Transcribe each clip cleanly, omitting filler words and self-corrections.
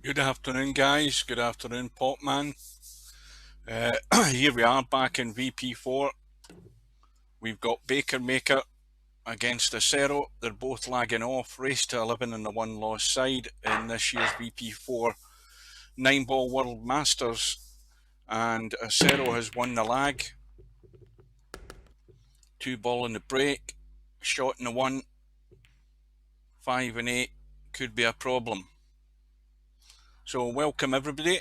Good afternoon, guys. Good afternoon, Popman. Here we are back in VP4. We've got Bakermaker against Acero. They're both lagging off. Race to 11 on the one loss side in this year's VP4 9-ball World Masters. And Acero has won the lag. 2-ball in the break. Shot in the 1. 5 and 8 could be a problem. So welcome everybody.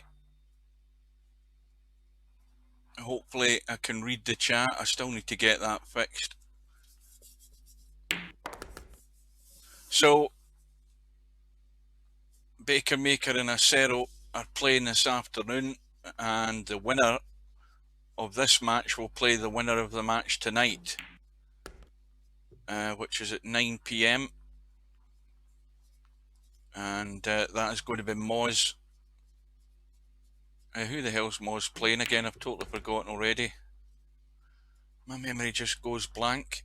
Hopefully I can read the chat. I still need to get that fixed. So Bakermaker and Acero are playing this afternoon, and the winner of this match will play the winner of the match tonight, which is at 9 PM. And that is going to be Moz. Who the hell's Moz playing again? I've totally forgotten already. My memory just goes blank.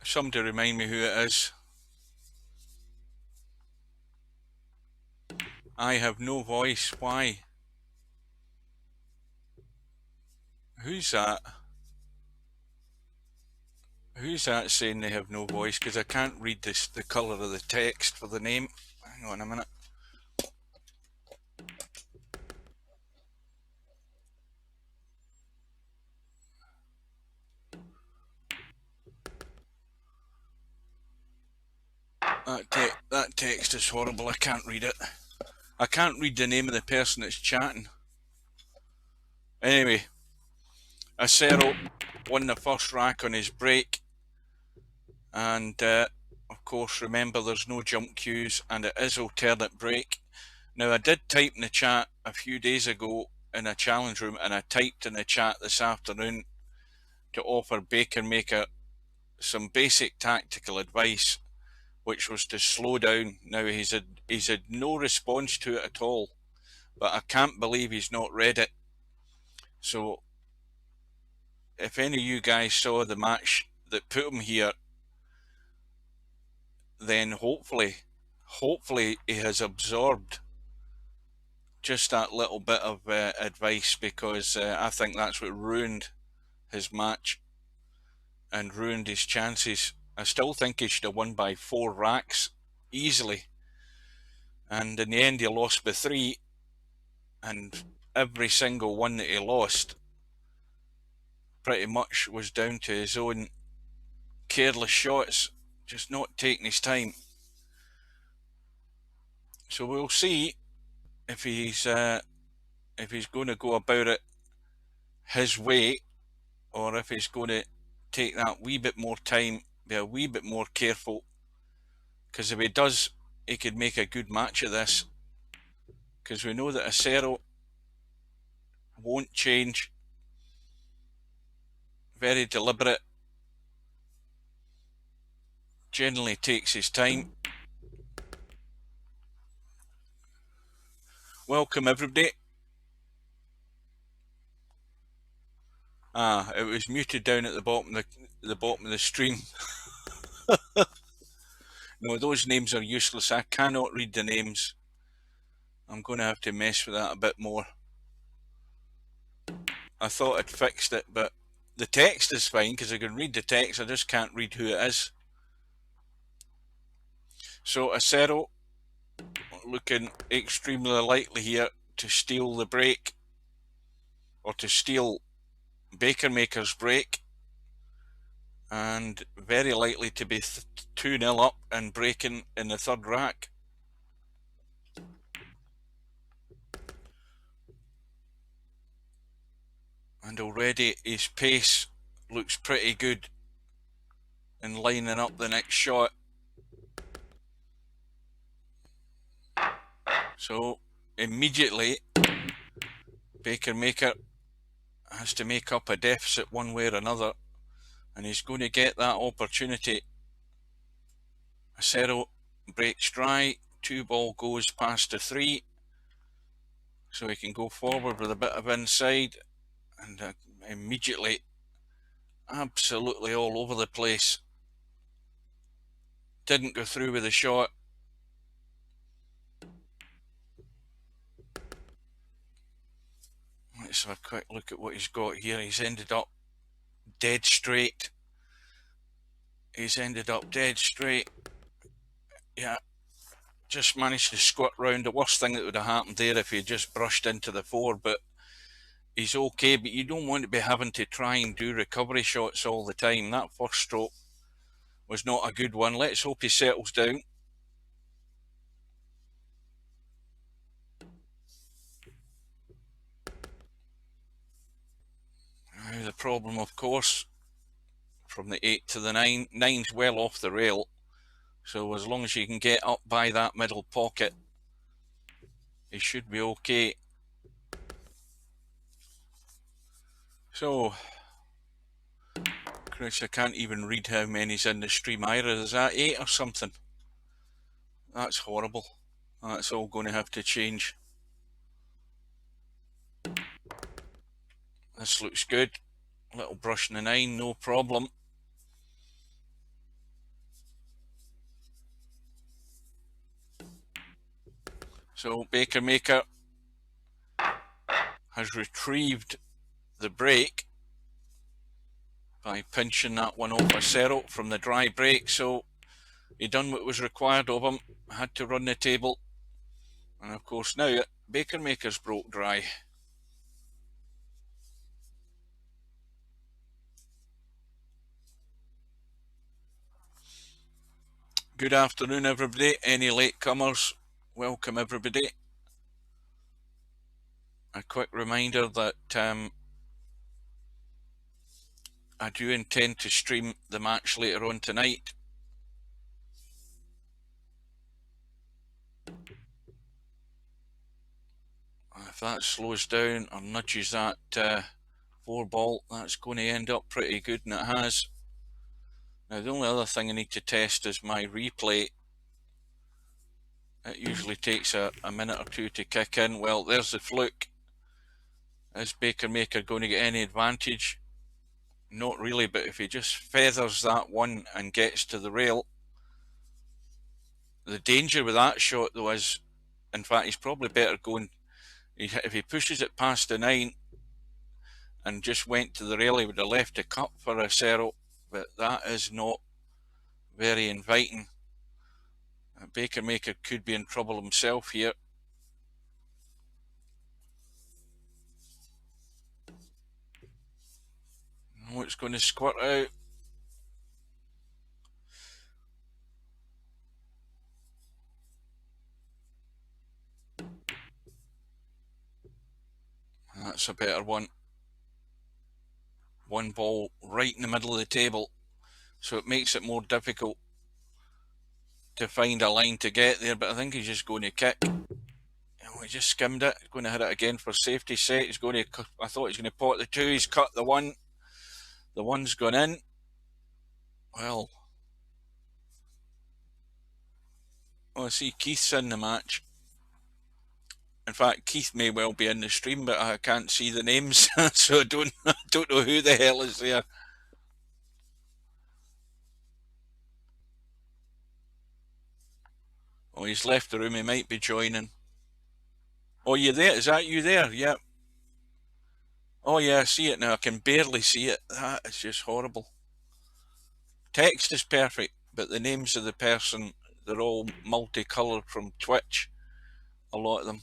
Somebody remind me who it is. I have no voice. Why? Who's that? Who's that saying they have no voice? Because I can't read the colour of the text for the name. Hang on a minute. That text is horrible. I can't read it. I can't read the name of the person that's chatting. Anyway, Acero won the first rack on his break, and of course remember there's no jump cues and it is alternate break. Now I did type in the chat a few days ago in a challenge room, and I typed in the chat this afternoon to offer Bakermaker some basic tactical advice, which was to slow down. Now he's had no response to it at all, but I can't believe he's not read it. So if any of you guys saw the match that put him here, then hopefully he has absorbed just that little bit of advice, because I think that's what ruined his match and ruined his chances. I still think he should have won by 4 racks easily, and in the end he lost by 3, and every single one that he lost pretty much was down to his own careless shots, just not taking his time. So we'll see if he's going to go about it his way, or if he's going to take that wee bit more time, be a wee bit more careful, because if he does, he could make a good match of this, because we know that Acero won't change. Very deliberate, generally takes his time. Welcome everybody. It was muted down at the bottom of the stream. No, those names are useless. I cannot read the names. I'm going to have to mess with that a bit more. I thought I'd fixed it, but the text is fine because I can read the text. I just can't read who it is. So Acero looking extremely likely here to steal the break, or to steal Bakermaker's break, and very likely to be 2-0 up and breaking in the third rack. And already his pace looks pretty good in lining up the next shot. So immediately Bakermaker has to make up a deficit one way or another, and he's going to get that opportunity. Acero breaks dry, 2-ball goes past the 3, so he can go forward with a bit of inside, and immediately absolutely all over the place didn't go through with the shot. Let's have a quick look at what he's got here. He's ended up dead straight. Yeah, just managed to squat round. The worst thing that would have happened there if he just brushed into the 4, but he's okay. But you don't want to be having to try and do recovery shots all the time. That first stroke was not a good one. Let's hope he settles down. Now the problem, of course, from the 8 to the 9. 9's well off the rail. So as long as you can get up by that middle pocket, he should be okay. So, Chris, I can't even read how many's in the stream. Ira, is that 8 or something? That's horrible. That's all going to have to change. This looks good. Little brush in the 9, no problem. So bakermaker has retrieved the break by pinching that one off acero from the dry break. So he done what was required of him, had to run the table. And of course now bakermaker's broke dry. Good afternoon, everybody. Any latecomers, welcome everybody. A quick reminder that I do intend to stream the match later on tonight. If that slows down or nudges that 4 ball, that's going to end up pretty good, and it has. Now the only other thing I need to test is my replay. It usually takes a minute or two to kick in. Well, there's the fluke. Is bakermaker going to get any advantage? Not really, but if he just feathers that one and gets to the rail, the danger with that shot though is, in fact, he's probably better going, if he pushes it past the 9 and just went to the rail, he would have left a cut for acero, but that is not very inviting. Bakermaker could be in trouble himself here. Oh, it's going to squirt out. That's a better one. One ball right in the middle of the table, so it makes it more difficult to find a line to get there, but I think he's just going to kick. Oh, he just skimmed it. He's going to hit it again for safety set. He's going to, I thought he was going to pot the 2. He's cut the 1. The 1's gone in. Well, I see Keith's in the match. In fact, Keith may well be in the stream, but I can't see the names, so I don't know who the hell is there. Oh, he's left the room. He might be joining. Oh, you there? Is that you there? Yep. Oh yeah, I see it now. I can barely see it. That is just horrible. Text is perfect, but the names of the person, they're all multicoloured from Twitch. A lot of them.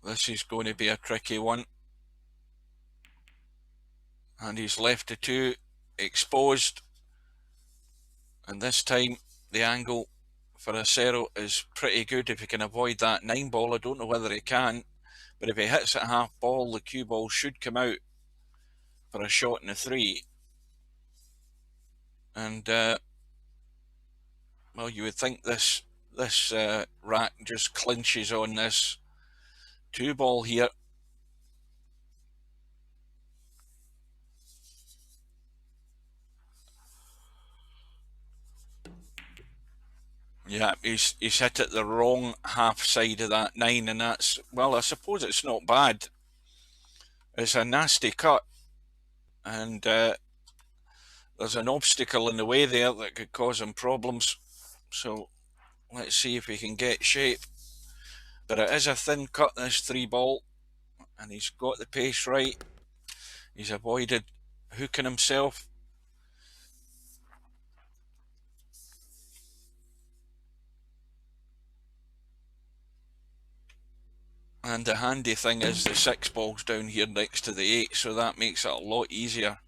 This is going to be a tricky one. And he's left the 2 exposed. And this time the angle for acero is pretty good if he can avoid that 9 ball. I don't know whether he can, but if he hits it half ball, the cue ball should come out for a shot in the 3. And well, you would think this rack just clinches on this 2 ball here. Yeah, he's hit it the wrong half side of that 9, and that's, well, I suppose it's not bad. It's a nasty cut, and there's an obstacle in the way there that could cause him problems. So let's see if he can get shape. But it is a thin cut, this 3-ball, and he's got the pace right. He's avoided hooking himself. And the handy thing is the 6 ball's down here next to the 8, so that makes it a lot easier.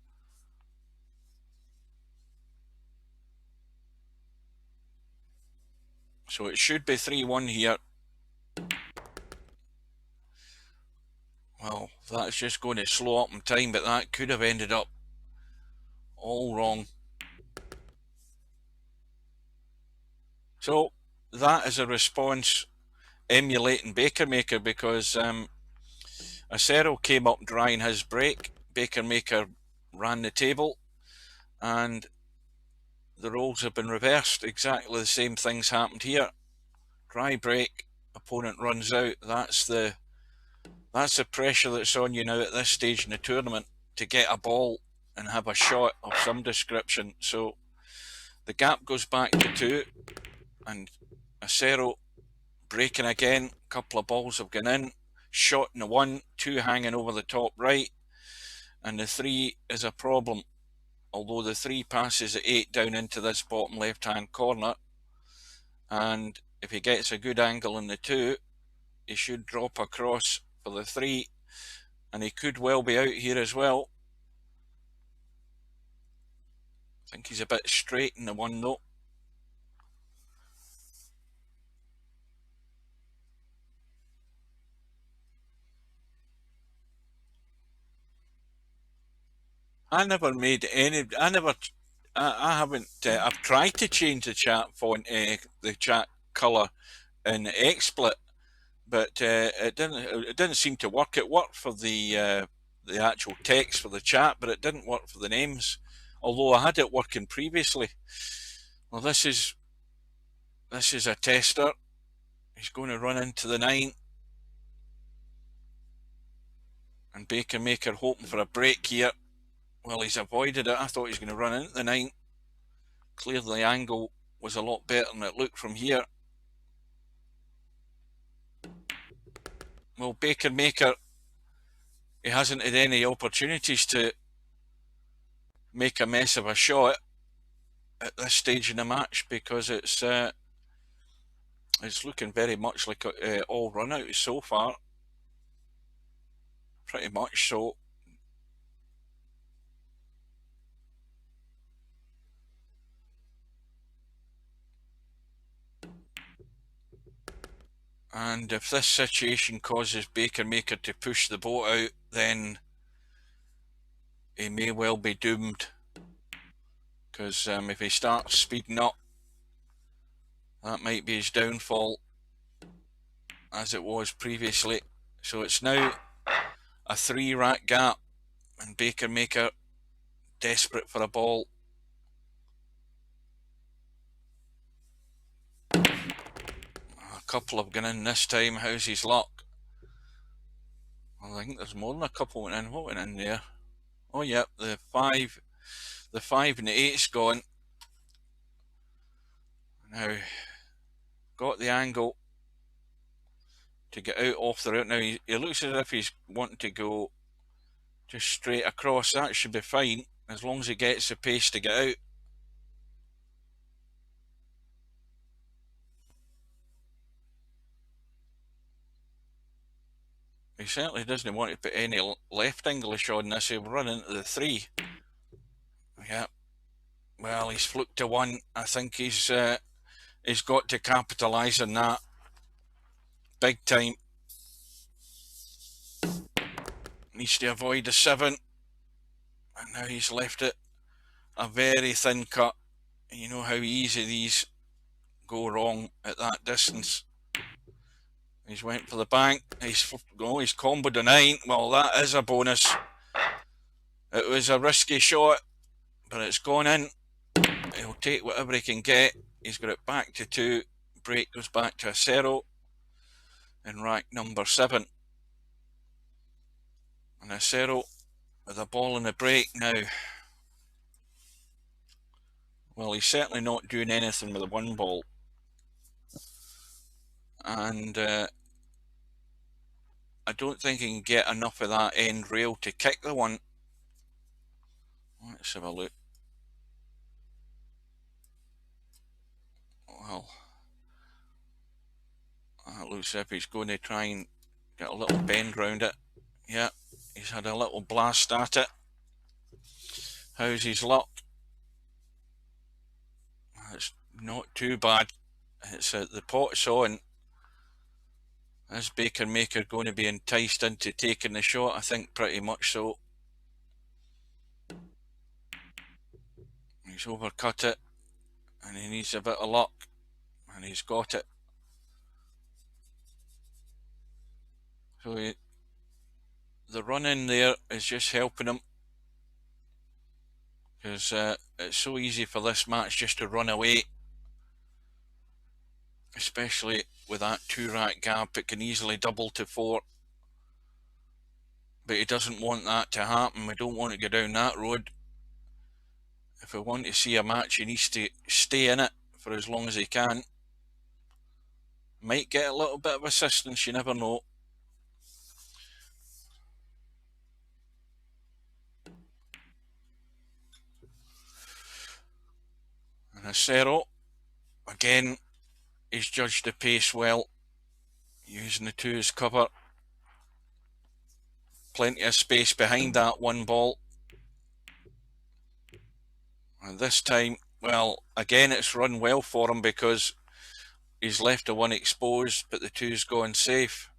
So it should be 3-1 here. Well, that's just going to slow up in time, but that could have ended up all wrong. So that is a response emulating bakermaker, because acero came up drying his break. Bakermaker ran the table, and the roles have been reversed. Exactly the same things happened here. Dry break, opponent runs out. That's the pressure that's on you now at this stage in the tournament, to get a ball and have a shot of some description. So the gap goes back to 2, and acero breaking again. A couple of balls have gone in, shot in the 1, 2 hanging over the top right, and the 3 is a problem. Although the 3 passes the 8 down into this bottom left hand corner, and if he gets a good angle in the 2, he should drop across for the 3, and he could well be out here as well. I think he's a bit straight in the 1 though. I never made any. I haven't. I've tried to change the chat font, the chat color in XSplit, but it didn't. It didn't seem to work. It worked for the actual text for the chat, but it didn't work for the names. Although I had it working previously. Well, this is a tester. He's going to run into the 9, and bakermaker hoping for a break here. Well, he's avoided it. I thought he was going to run into the 9. Clearly, the angle was a lot better than it looked from here. Well, bakermaker, he hasn't had any opportunities to make a mess of a shot at this stage in the match, because it's looking very much like all run out so far. Pretty much so. And if this situation causes bakermaker to push the boat out, then he may well be doomed, because if he starts speeding up, that might be his downfall, as it was previously. So it's now a 3-rack gap, and bakermaker desperate for a ball. A couple have gone in this time. How's his luck? Well, I think there's more than a couple went in. What went in there? Oh yeah, the 5 and the 8's gone. Now got the angle to get out off the route. Now he looks as if he's wanting to go just straight across. That should be fine, as long as he gets the pace to get out. He certainly doesn't want to put any left English on this. He'll run into the 3. Yeah. Well, he's flunked to 1. I think he's got to capitalise on that big time. Needs to avoid the 7, and now he's left it a very thin cut. You know how easy these go wrong at that distance. He's went for the bank. He's comboed a 9. Well, that is a bonus. It was a risky shot, but it's gone in. He'll take whatever he can get. He's got it back to 2. Break goes back to acero in rack number 7. And acero with the ball in the break now. Well, he's certainly not doing anything with the one ball. And I don't think he can get enough of that end rail to kick the one. Let's have a look. Well, that looks as if he's going to try and get a little bend round it. Yeah, he's had a little blast at it. How's his luck? It's not too bad. It's the pot's on. Is Bakermaker going to be enticed into taking the shot? I think pretty much so. He's overcut it, and he needs a bit of luck, and he's got it. So the run in there is just helping him, because it's so easy for this match just to run away, especially with that 2-rack gap. It can easily double to 4, but he doesn't want that to happen. We don't want to go down that road. If we want to see a match, he needs to stay in it for as long as he can. Might get a little bit of assistance, you never know. And acero, again, he's judged the pace well, using the 2 as cover. Plenty of space behind that one ball. And this time, well, again, it's run well for him because he's left the 1 exposed, but the 2's gone safe.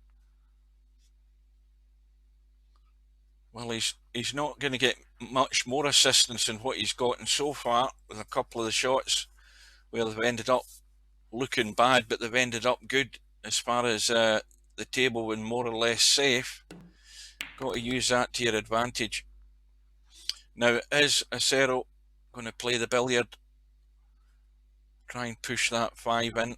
Well, he's not going to get much more assistance than what he's gotten so far with a couple of the shots where they've ended up looking bad, but they've ended up good as far as the table being more or less safe. Got to use that to your advantage. Now, is acero going to play the billiard? Try and push that 5 in.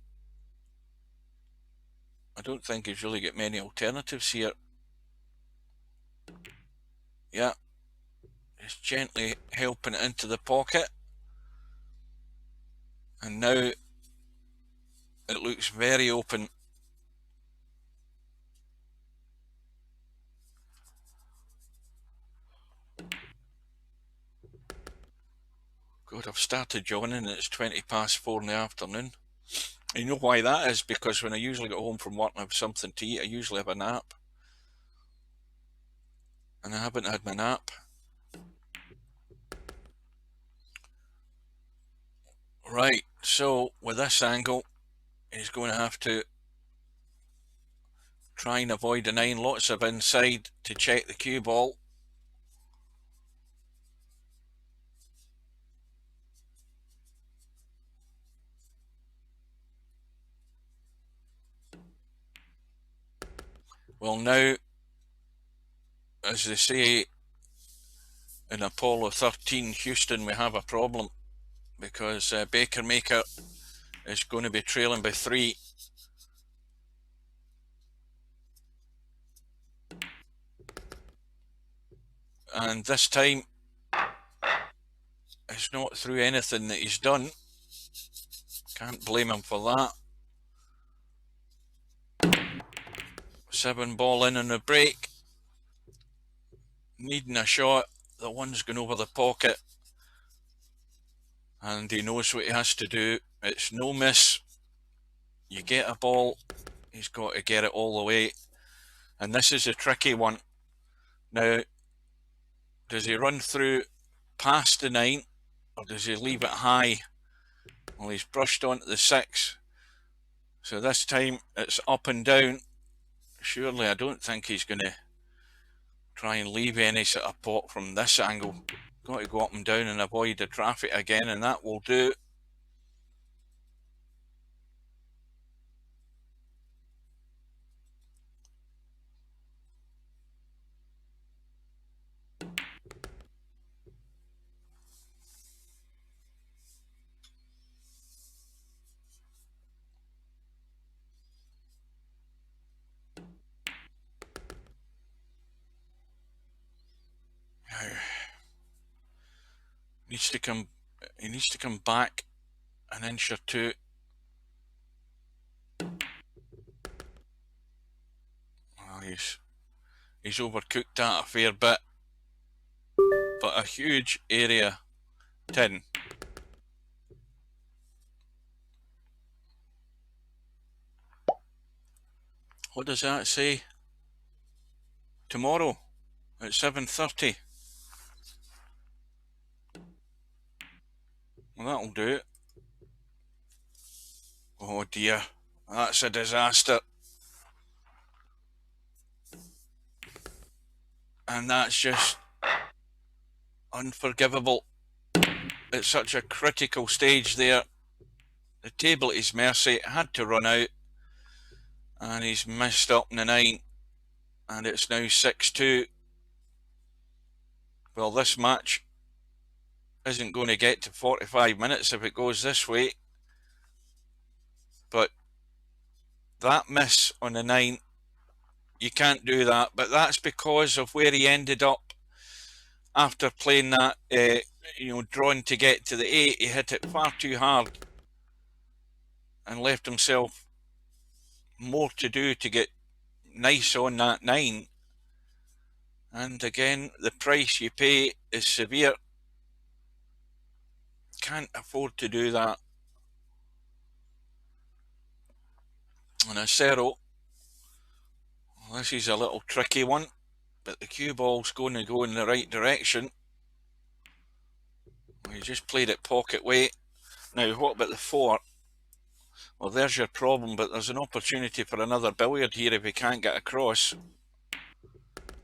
I don't think he's really got many alternatives here. Yeah, just gently helping it into the pocket. And now it looks very open. God, I've started yawning and it's 20 past 4 in the afternoon. And you know why that is? Because when I usually get home from work and have something to eat, I usually have a nap. And I haven't had my nap. Right, so with this angle, he's going to have to try and avoid the 9. Lots of inside to check the cue ball. Well, now, as they say in Apollo 13 Houston, we have a problem, because Bakermaker is going to be trailing by 3. And this time, it's not through anything that he's done. Can't blame him for that. 7 ball in on the break. Needing a shot. The 1's going over the pocket. And he knows what he has to do. It's no miss. You get a ball, he's got to get it all the way. And this is a tricky one. Now, does he run through past the 9, or does he leave it high? Well, he's brushed onto the 6. So this time it's up and down. Surely I don't think he's going to try and leave any sort of pot from this angle. Got to go up and down and avoid the traffic again, and that will do. Needs to come. He needs to come back an inch or two. Oh, he's overcooked that a fair bit, but a huge area tin. What does that say? Tomorrow at 7:30. Well, that'll do it. Oh dear, that's a disaster. And that's just unforgivable. At such a critical stage there. The table at his mercy had to run out, and he's missed up in the 9, and it's now 6-2. Well, this match isn't going to get to 45 minutes if it goes this way, but that miss on the 9, you can't do that, but that's because of where he ended up after playing that, drawn to get to the 8. He hit it far too hard and left himself more to do to get nice on that 9. And again, the price you pay is severe. Can't afford to do that. And acero, well, this is a little tricky one, but the cue ball's going to go in the right direction. He just played it pocket weight. Now, what about the 4? Well, there's your problem, but there's an opportunity for another billiard here if he can't get across.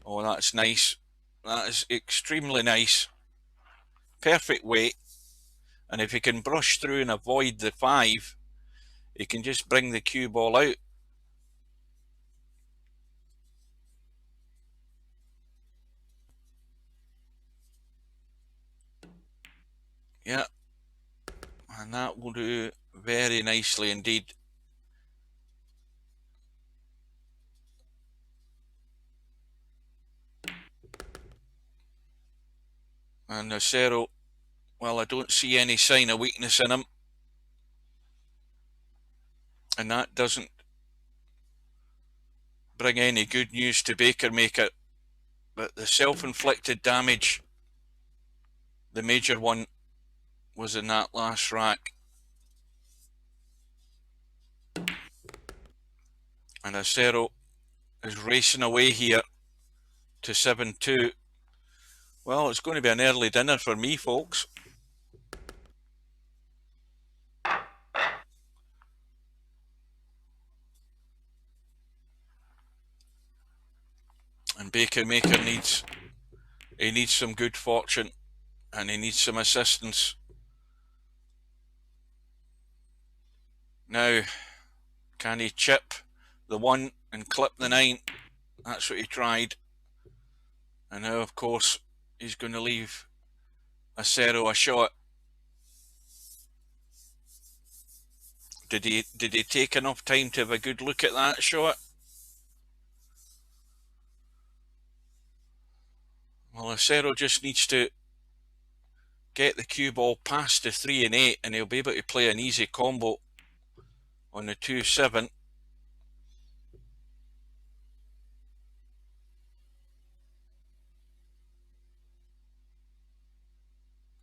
Oh, that's nice. That is extremely nice. Perfect weight. And if he can brush through and avoid the 5, he can just bring the cue ball out. Yeah. And that will do very nicely indeed. And acero, well, I don't see any sign of weakness in him. And that doesn't bring any good news to bakermaker. But the self-inflicted damage, the major one, was in that last rack. And acero is racing away here to 7-2. Well, it's going to be an early dinner for me, folks. And bakermaker needs some good fortune, and he needs some assistance. Now, can he chip the 1 and clip the 9? That's what he tried. And now, of course, he's going to leave acero a shot. Did he take enough time to have a good look at that shot? Well, acero just needs to get the cue ball past the 3 and 8, and he'll be able to play an easy combo on the 2-7.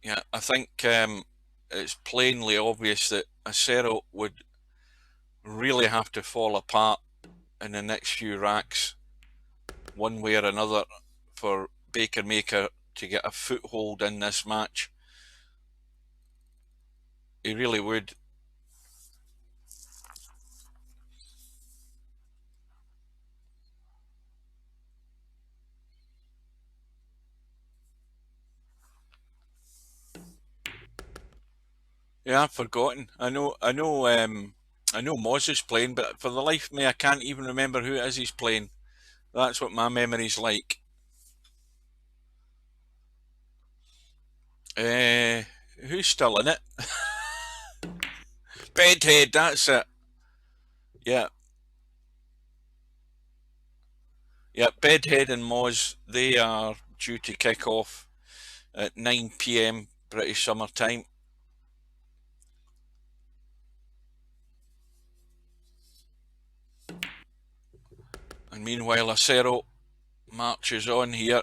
Yeah, I think it's plainly obvious that acero would really have to fall apart in the next few racks, one way or another, for bakermaker to get a foothold in this match. He really would. Yeah, I've forgotten. I know Moz is playing, but for the life of me, I can't even remember who it is he's playing. That's what my memory's like. Who's still in it? Bedhead, that's it. Yeah. Yeah, Bedhead and Moz, they are due to kick off at 9 p.m. British summertime. And meanwhile, acero marches on here.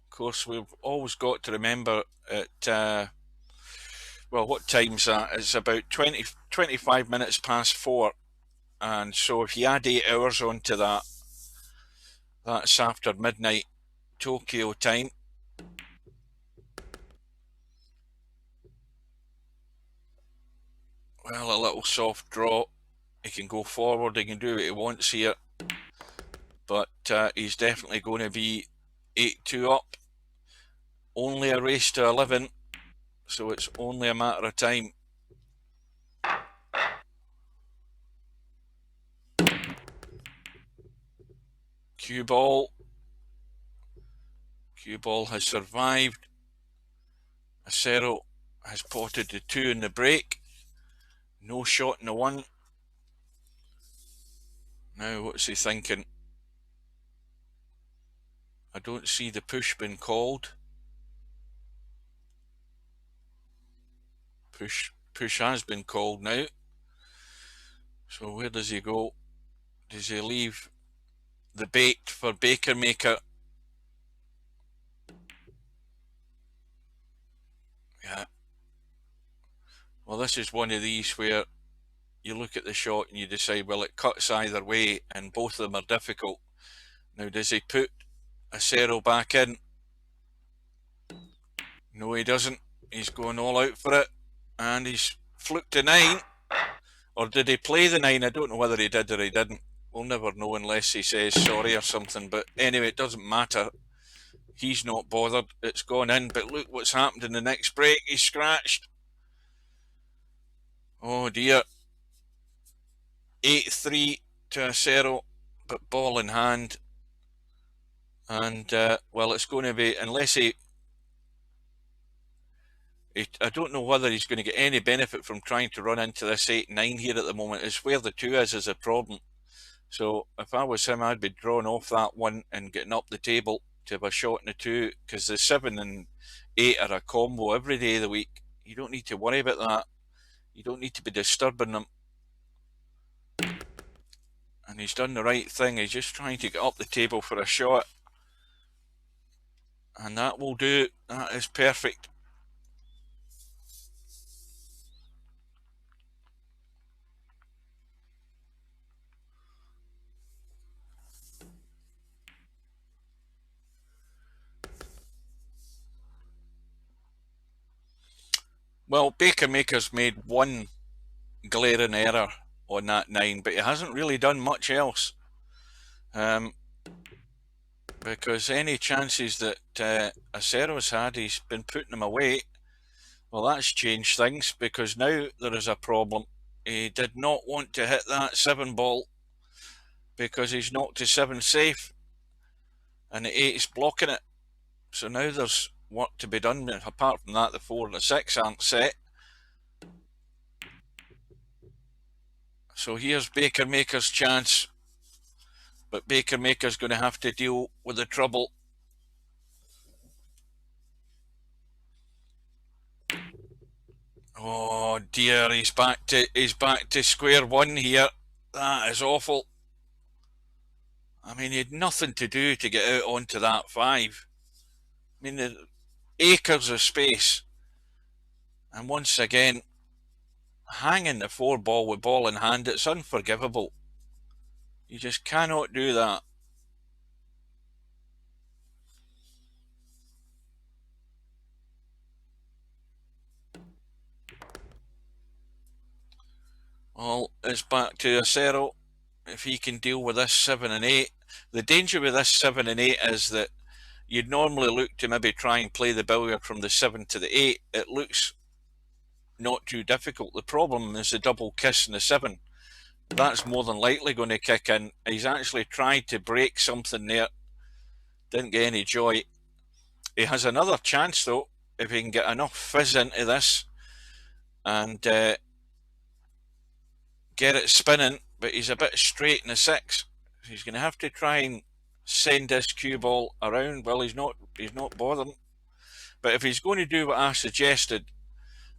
Of course, we've always got to remember at, well, what time's that? It's about 25 minutes past 4. And so if you add 8 hours onto that, that's after midnight Tokyo time. Well, a little soft draw. He can go forward, he can do what he wants here. But he's definitely going to be 8-2 up. Only a race to 11, so it's only a matter of time. Cue ball. Cue ball has survived. Acero has potted the 2 in the break. No shot in the 1. Now what's he thinking? I don't see the push being called. Push has been called now. So where does he go? Does he leave the bait for bakermaker? Yeah. Well, this is one of these where you look at the shot and you decide, well, it cuts either way, and both of them are difficult. Now, does he put acero back in? No, he doesn't. He's going all out for it, and he's fluked the 9. Or did he play the 9? I don't know whether he did or he didn't. We'll never know unless he says sorry or something. But anyway, it doesn't matter. He's not bothered. It's gone in. But look what's happened in the next break. He's scratched. Oh dear. 8-3 to acero, but ball in hand. And, well, it's going to be, unless I don't know whether he's going to get any benefit from trying to run into this 8-9 here at the moment. It's where the 2 is a problem. So if I was him, I'd be drawing off that 1 and getting up the table to have a shot in the 2, because the 7 and 8 are a combo every day of the week. You don't need to worry about that. You don't need to be disturbing them. And he's done the right thing. He's just trying to get up the table for a shot. And that will do. That is perfect. Well, bakermaker's made one glaring error on that 9, but he hasn't really done much else. Because any chances that acero's had, he's been putting them away. Well, that's changed things, because now there is a problem. He did not want to hit that 7 ball because he's knocked to 7 safe, and the 8 is blocking it. So now there's work to be done. Apart from that, the 4 and the 6 aren't set. So here's bakermaker's chance, but bakermaker's going to have to deal with the trouble. Oh dear, he's back to square 1 here. That is awful. I mean, he had nothing to do to get out onto that 5. I mean, the acres of space. And once again, hanging the 4 ball with ball in hand, it's unforgivable. You just cannot do that. Well, it's back to acero. If he can deal with this 7 and 8. The danger with this 7 and 8 is that you'd normally look to maybe try and play the billiard from the 7 to the 8. It looks not too difficult. The problem is the double kiss in the 7. That's more than likely going to kick in. He's actually tried to break something there. Didn't get any joy. He has another chance though, if he can get enough fizz into this and get it spinning, but he's a bit straight in the 6. He's going to have to try and send this cue ball around. Well, he's not bothering. But if he's going to do what I suggested,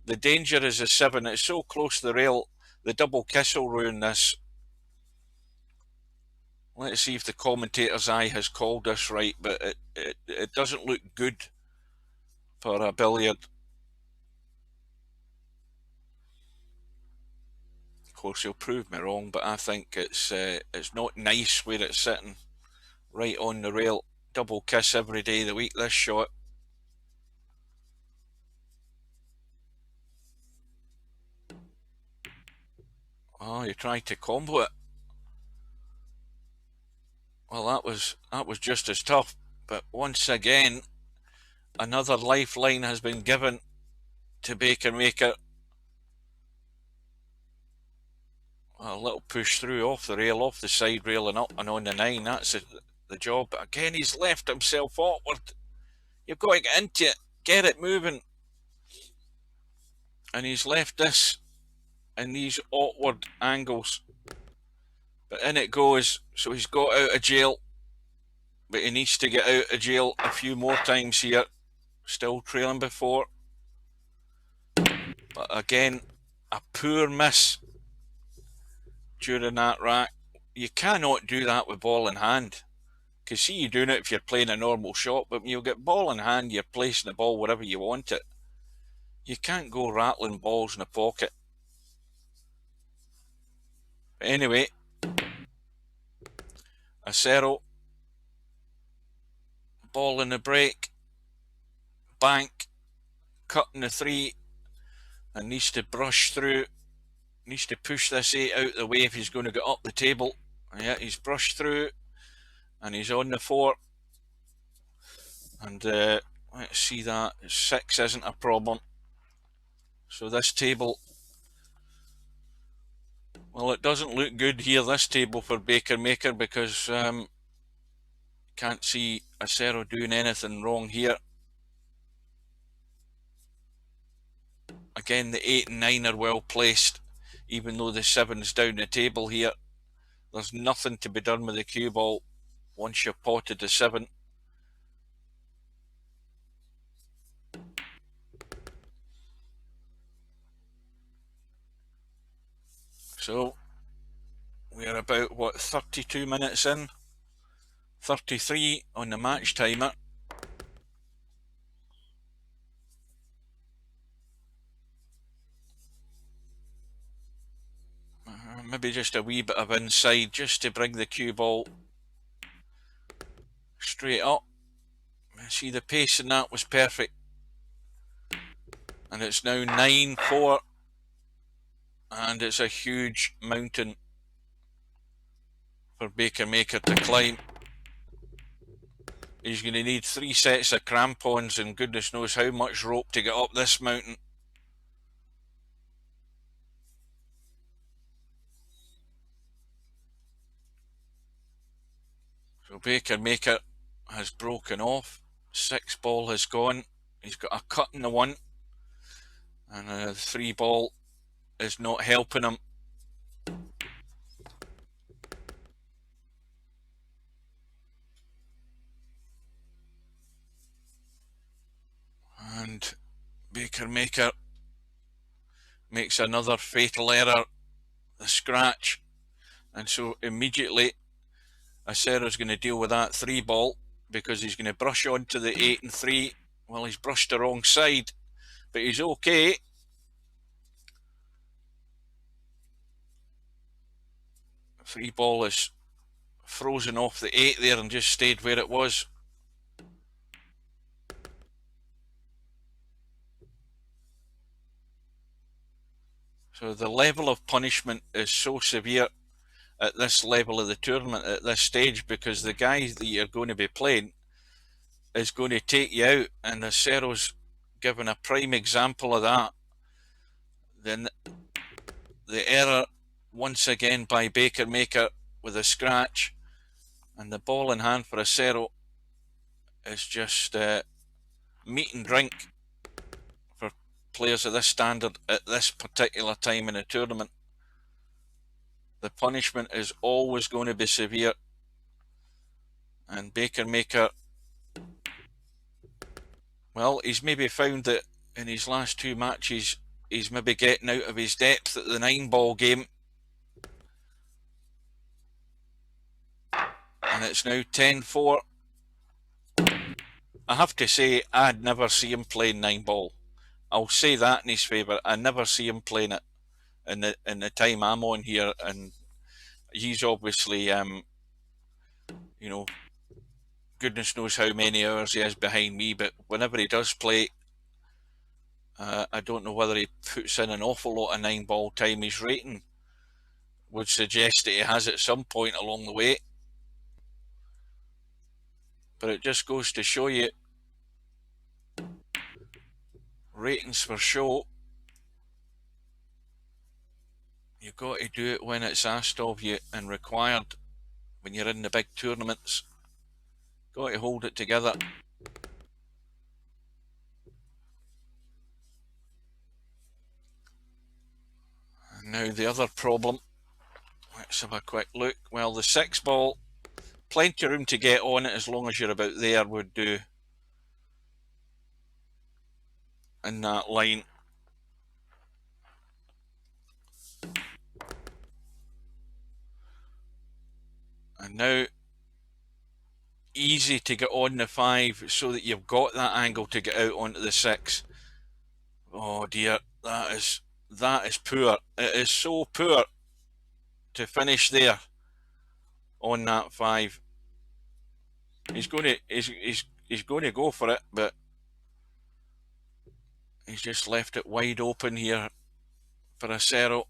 the danger is a 7. It's so close to the rail, the double kiss will ruin this. Let's see if the commentator's eye has called this right, but it doesn't look good for a billiard. Of course, he'll prove me wrong, but I think it's not nice where it's sitting right on the rail. Double kiss every day of the week, this shot. Oh, you tried to combo it. Well, that was just as tough. But once again, another lifeline has been given to bakermaker. A little push through off the rail, off the side rail and up and on the 9. That's the job. But again, he's left himself awkward. You've got to get into it, get it moving. And he's left this in these awkward angles. But in it goes. So he's got out of jail. But he needs to get out of jail a few more times here. Still trailing before. But again, a poor miss during that rack. You cannot do that with ball in hand. Because see you doing it if you're playing a normal shot, but when you get ball in hand, you're placing the ball wherever you want it. You can't go rattling balls in the pocket. But anyway, acero, ball in the break, bank, cutting the 3, and needs to brush through, needs to push this 8 out the way if he's going to get up the table. Yeah, he's brushed through, and he's on the 4. And let's see that 6 isn't a problem. So this table, well, it doesn't look good here, this table for bakermaker, because can't see acero doing anything wrong here. Again, the 8 and 9 are well placed, even though the 7's down the table here. There's nothing to be done with the cue ball once you've potted the 7. So we're about, what, 32 minutes in? 33 on the match timer. Maybe just a wee bit of inside just to bring the cue ball straight up. See, the pace in that was perfect. And it's now 9-4. And it's a huge mountain for bakermaker to climb. He's going to need 3 sets of crampons and goodness knows how much rope to get up this mountain. So bakermaker has broken off. 6 ball has gone. He's got a cut in the 1. And the 3 ball is not helping him. And bakermaker makes another fatal error, the scratch. And so immediately acero's going to deal with that 3 ball because he's going to brush onto the 8 and 3. Well, he's brushed the wrong side, but he's okay. Free ball is frozen off the 8 there and just stayed where it was. So the level of punishment is so severe at this level of the tournament at this stage because the guy that you're going to be playing is going to take you out, and acero's given a prime example of that. Then the error once again by bakermaker with a scratch, and the ball in hand for acero is just meat and drink for players of this standard at this particular time in the tournament. The punishment is always going to be severe, And bakermaker, well, he's maybe found that in his last 2 matches he's maybe getting out of his depth at the 9-ball game. And it's now 10-4. I have to say, I'd never see him playing 9-ball. I'll say that in his favour. I never see him playing it in the time I'm on here, and he's obviously, you know, goodness knows how many hours he is behind me, but whenever he does play, I don't know whether he puts in an awful lot of 9-ball time. His rating would suggest that he has at some point along the way. But it just goes to show you, ratings for show. You've got to do it when it's asked of you and required when you're in the big tournaments. Got to hold it together. And now the other problem. Let's have a quick look. Well, the 6-ball, plenty of room to get on it as long as you're about there would do in that line. And now easy to get on the 5 so that you've got that angle to get out onto the 6. Oh dear, that is poor. It is so poor to finish there on that 5. He's going to go for it, but he's just left it wide open here for acero.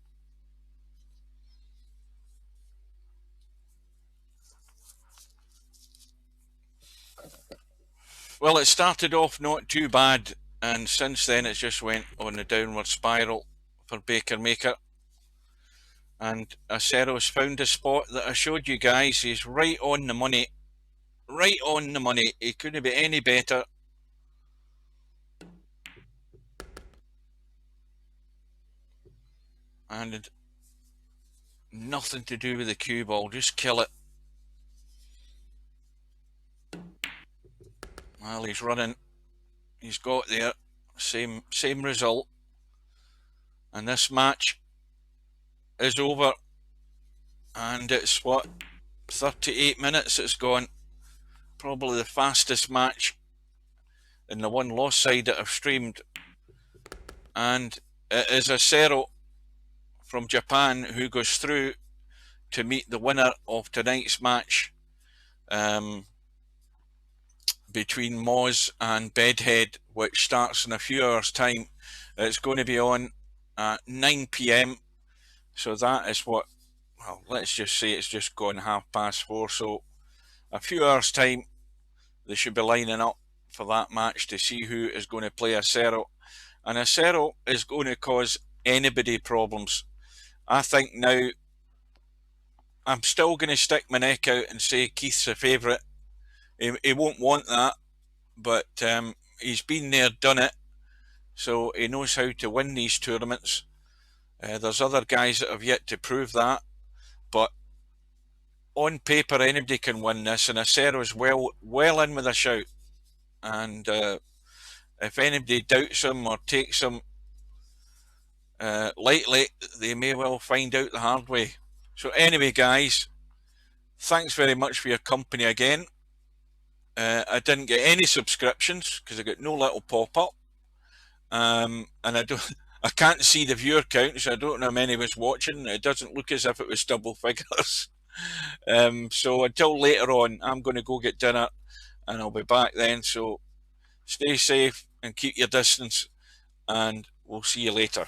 Well, it started off not too bad, and since then it's just went on the downward spiral for bakermaker. And acero's found a spot that I showed you guys. He's right on the money. Right on the money. He couldn't be any better. And nothing to do with the cue ball. Just kill it. Well, he's running. He's got there. Same result. And this match is over. And it's what? 38 minutes it's gone. Probably the fastest match in the one loss side that I've streamed. And it is acero from Japan who goes through to meet the winner of tonight's match between Moz and Bedhead, which starts in a few hours' time. It's going to be on at 9 p.m. So that is what, well, let's just say it's just gone 4:30. So a few hours' time, they should be lining up for that match to see who is going to play acero. And acero is going to cause anybody problems. I think now I'm still going to stick my neck out and say Keith's a favourite. He won't want that, but he's been there, done it, so he knows how to win these tournaments. There's other guys that have yet to prove that, but on paper anybody can win this, and acero's well in with a shout. And if anybody doubts him or takes him lightly, they may well find out the hard way. So anyway, guys, thanks very much for your company again. I didn't get any subscriptions because I got no little pop-up, and I can't see the viewer count, so I don't know how many was watching. It doesn't look as if it was double figures. So until later on, I'm going to go get dinner, and I'll be back then. So stay safe and keep your distance, and we'll see you later.